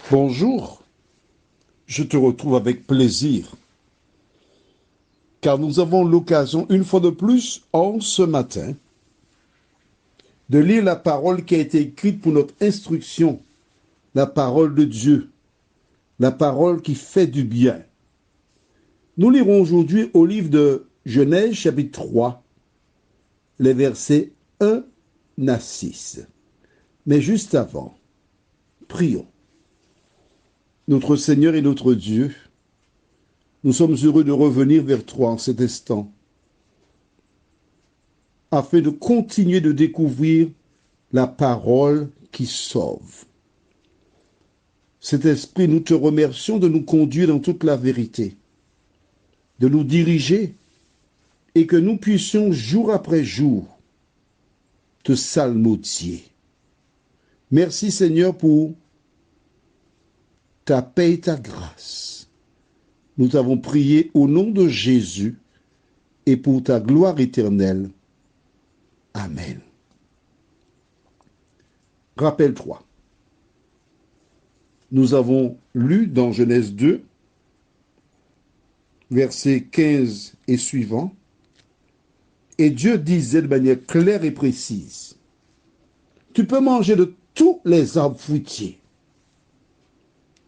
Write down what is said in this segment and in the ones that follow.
Bonjour, je te retrouve avec plaisir, car nous avons l'occasion, une fois de plus, en ce matin, de lire la parole qui a été écrite pour notre instruction, la parole de Dieu, la parole qui fait du bien. Nous lirons aujourd'hui au livre de Genèse, chapitre 3, les versets 1 à 6. Mais juste avant, prions. Notre Seigneur et notre Dieu, nous sommes heureux de revenir vers toi en cet instant, afin de continuer de découvrir la parole qui sauve. Cet esprit, nous te remercions de nous conduire dans toute la vérité, de nous diriger et que nous puissions jour après jour te psalmodier. Merci Seigneur pour ta paix et ta grâce. Nous t'avons prié au nom de Jésus et pour ta gloire éternelle. Amen. Rappelle-toi, nous avons lu dans Genèse 2, versets 15 et suivants, et Dieu disait de manière claire et précise, tu peux manger de tous les arbres fruitiers,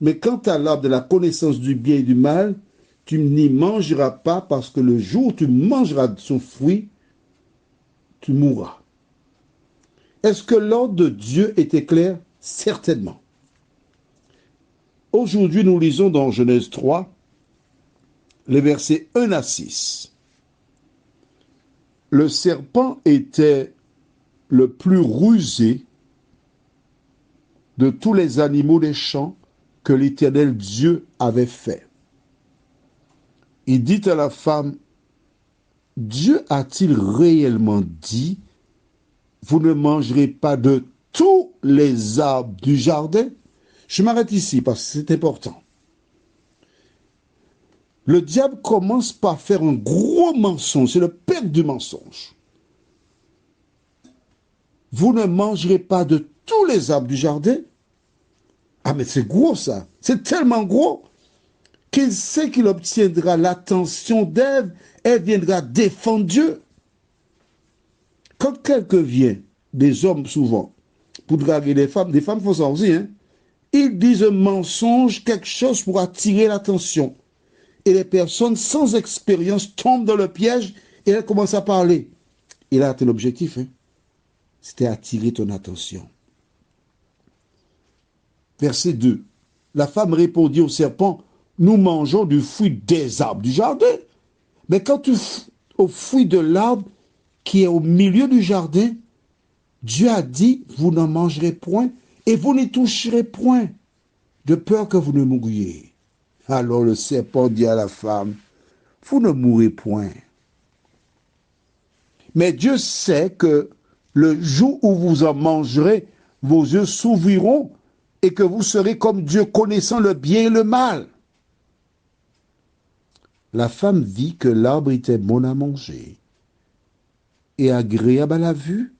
mais quant à l'arbre de la connaissance du bien et du mal, tu n'y mangeras pas parce que le jour où tu mangeras de son fruit, tu mourras. Est-ce que l'ordre de Dieu était clair? Certainement. Aujourd'hui, nous lisons dans Genèse 3, les versets 1 à 6. Le serpent était le plus rusé de tous les animaux des champs que l'Éternel Dieu avait fait. Il dit à la femme, Dieu a-t-il réellement dit, vous ne mangerez pas de tous les arbres du jardin? Je m'arrête ici parce que c'est important. Le diable commence par faire un gros mensonge, c'est le père du mensonge. Vous ne mangerez pas de tous les arbres du jardin? Ah mais c'est gros ça, c'est tellement gros qu'il sait qu'il obtiendra l'attention d'Ève, elle viendra défendre Dieu. Quand quelqu'un vient, des hommes souvent, pour draguer des femmes font ça aussi, hein? Ils disent un mensonge, quelque chose pour attirer l'attention. Et les personnes sans expérience tombent dans le piège et elles commencent à parler. Il a atteint l'objectif, hein? C'était attirer ton attention. Verset 2. La femme répondit au serpent, nous mangeons du fruit des arbres du jardin. Mais quant au fruit de l'arbre qui est au milieu du jardin, Dieu a dit, vous n'en mangerez point et vous n'y toucherez point, de peur que vous ne mouriez. Alors le serpent dit à la femme, vous ne mourrez point. Mais Dieu sait que le jour où vous en mangerez, vos yeux s'ouvriront et que vous serez comme Dieu connaissant le bien et le mal. La femme vit que l'arbre était bon à manger et agréable à la vue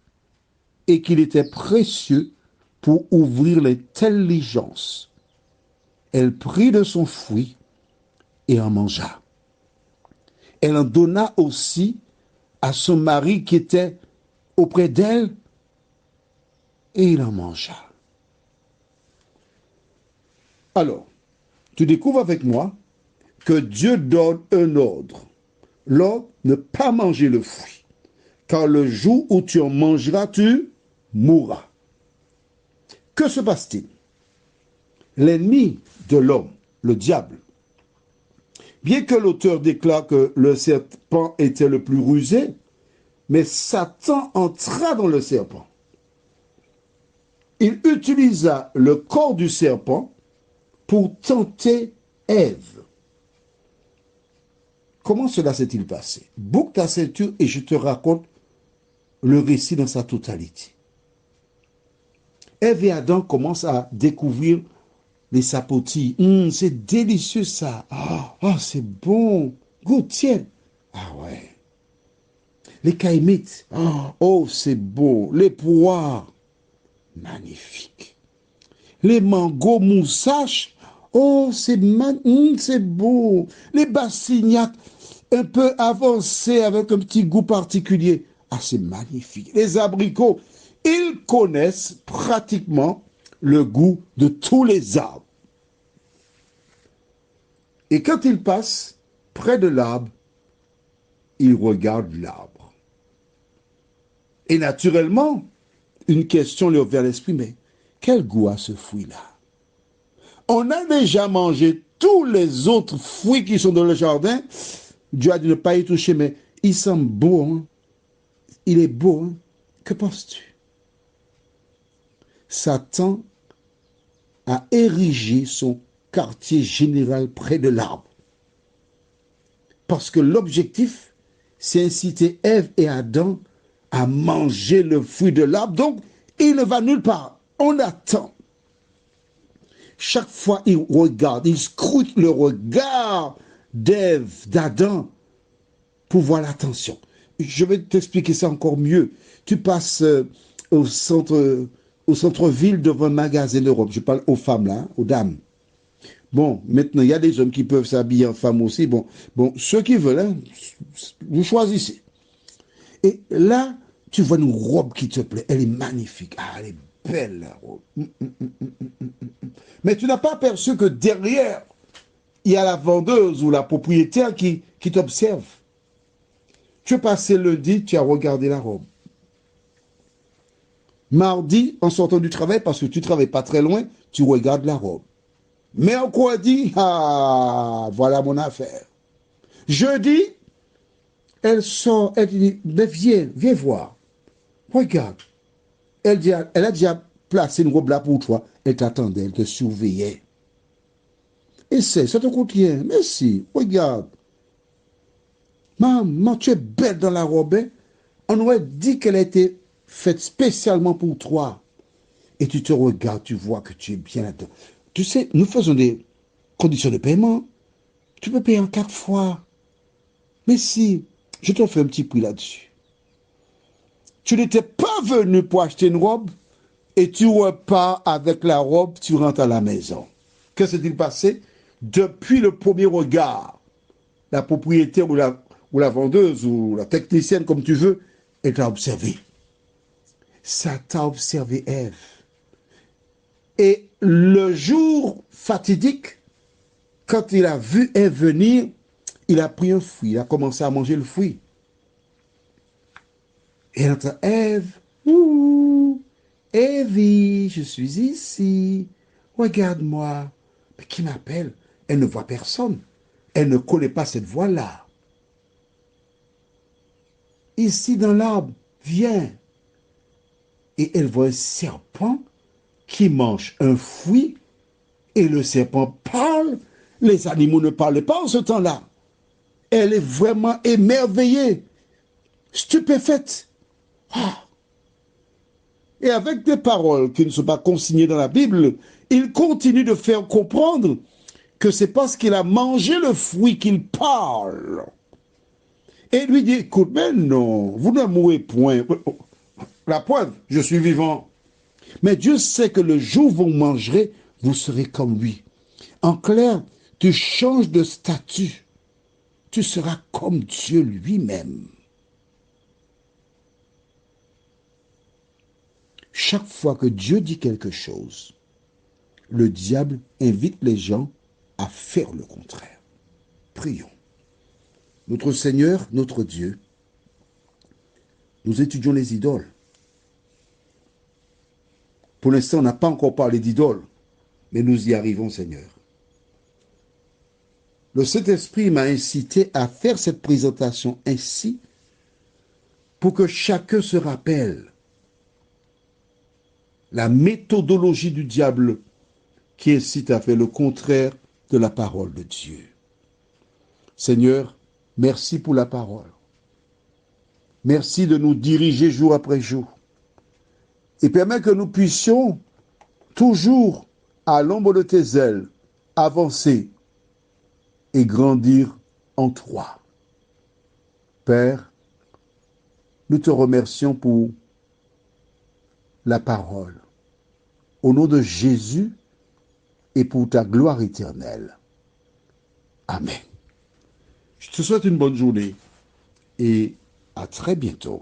et qu'il était précieux pour ouvrir l'intelligence. Elle prit de son fruit et en mangea. Elle en donna aussi à son mari qui était auprès d'elle et il en mangea. Alors, tu découvres avec moi que Dieu donne un ordre. L'ordre, ne pas manger le fruit. Car le jour où tu en mangeras, tu mourras. Que se passe-t-il? L'ennemi de l'homme, le diable, bien que l'auteur déclare que le serpent était le plus rusé, mais Satan entra dans le serpent. Il utilisa le corps du serpent pour tenter Ève. Comment cela s'est-il passé? Boucle ta ceinture et je te raconte le récit dans sa totalité. Ève et Adam commencent à découvrir les sapotis. C'est délicieux ça. C'est bon. Goûte, tiens. Ah ouais. Les caïmites. C'est beau. Les poires. Magnifique. les mangos moussaches. Oh, c'est beau. Les bassignacs un peu avancés avec un petit goût particulier. Ah, c'est magnifique. Les abricots, ils connaissent pratiquement le goût de tous les arbres. Et quand ils passent près de l'arbre, ils regardent l'arbre. Et naturellement, une question leur vient à l'esprit, mais quel goût a ce fruit-là? On a déjà mangé tous les autres fruits qui sont dans le jardin. Dieu a dit de ne pas y toucher, mais il sent beau. Hein? Il est beau. Hein? Que penses-tu? Satan a érigé son quartier général près de l'arbre. Parce que l'objectif, c'est inciter Ève et Adam à manger le fruit de l'arbre. Donc, il ne va nulle part. On attend. Chaque fois, il regarde, il scrute le regard d'Ève, d'Adam, pour voir l'attention. Je vais t'expliquer ça encore mieux. Tu passes au centre-ville devant un magasin de robes. Je parle aux femmes là, aux dames. Bon, maintenant, il y a des hommes qui peuvent s'habiller en femme aussi. Bon, ceux qui veulent, hein, vous choisissez. Et là, tu vois une robe qui te plaît. Elle est magnifique. Ah, elle est belle, la robe. Mais tu n'as pas aperçu que derrière, il y a la vendeuse ou la propriétaire qui t'observe. Tu es passé lundi, tu as regardé la robe. Mardi, en sortant du travail, parce que tu ne travailles pas très loin, tu regardes la robe. Mercredi, ah, voilà mon affaire. Jeudi, elle sort, elle dit, mais viens voir. Regarde. Elle a déjà placé une robe là pour toi. Elle t'attendait, elle te surveillait. Essaye, ça te coûte rien. Merci, regarde. Maman, tu es belle dans la robe. Hein? On aurait dit qu'elle a été faite spécialement pour toi. Et tu te regardes, tu vois que tu es bien là-dedans. Tu sais, nous faisons des conditions de paiement. Tu peux payer en 4 fois. Mais si, je te fais un petit prix là-dessus. Tu n'étais pas venu pour acheter une robe et tu repars avec la robe, tu rentres à la maison. Que s'est-il passé? Depuis le premier regard, la propriétaire ou la vendeuse ou la technicienne, comme tu veux, elle t'a observé. Ça t'a observé, Ève. Et le jour fatidique, quand il a vu Ève venir, il a pris un fruit, il a commencé à manger le fruit. Et elle entend Ève, ouh, Ève, je suis ici, regarde-moi. Mais qui m'appelle? Elle ne voit personne. Elle ne connaît pas cette voix-là. Ici dans l'arbre, viens. Et elle voit un serpent qui mange un fruit et le serpent parle. Les animaux ne parlent pas en ce temps-là. Elle est vraiment émerveillée, stupéfaite. Ah. Et avec des paroles qui ne sont pas consignées dans la Bible, il continue de faire comprendre que c'est parce qu'il a mangé le fruit qu'il parle. Et lui dit, écoute, mais non, vous ne mourrez point. La preuve, je suis vivant. Mais Dieu sait que le jour où vous mangerez, vous serez comme lui. En clair, tu changes de statut. Tu seras comme Dieu lui-même. Chaque fois que Dieu dit quelque chose, le diable invite les gens à faire le contraire. Prions. Notre Seigneur, notre Dieu, nous étudions les idoles. Pour l'instant, on n'a pas encore parlé d'idoles, mais nous y arrivons, Seigneur. Le Saint-Esprit m'a incité à faire cette présentation ainsi pour que chacun se rappelle la méthodologie du diable qui incite à faire le contraire de la parole de Dieu. Seigneur, merci pour la parole. Merci de nous diriger jour après jour. Et permets que nous puissions toujours, à l'ombre de tes ailes, avancer et grandir en toi. Père, nous te remercions pour la parole. Au nom de Jésus, et pour ta gloire éternelle. Amen. Je te souhaite une bonne journée et à très bientôt.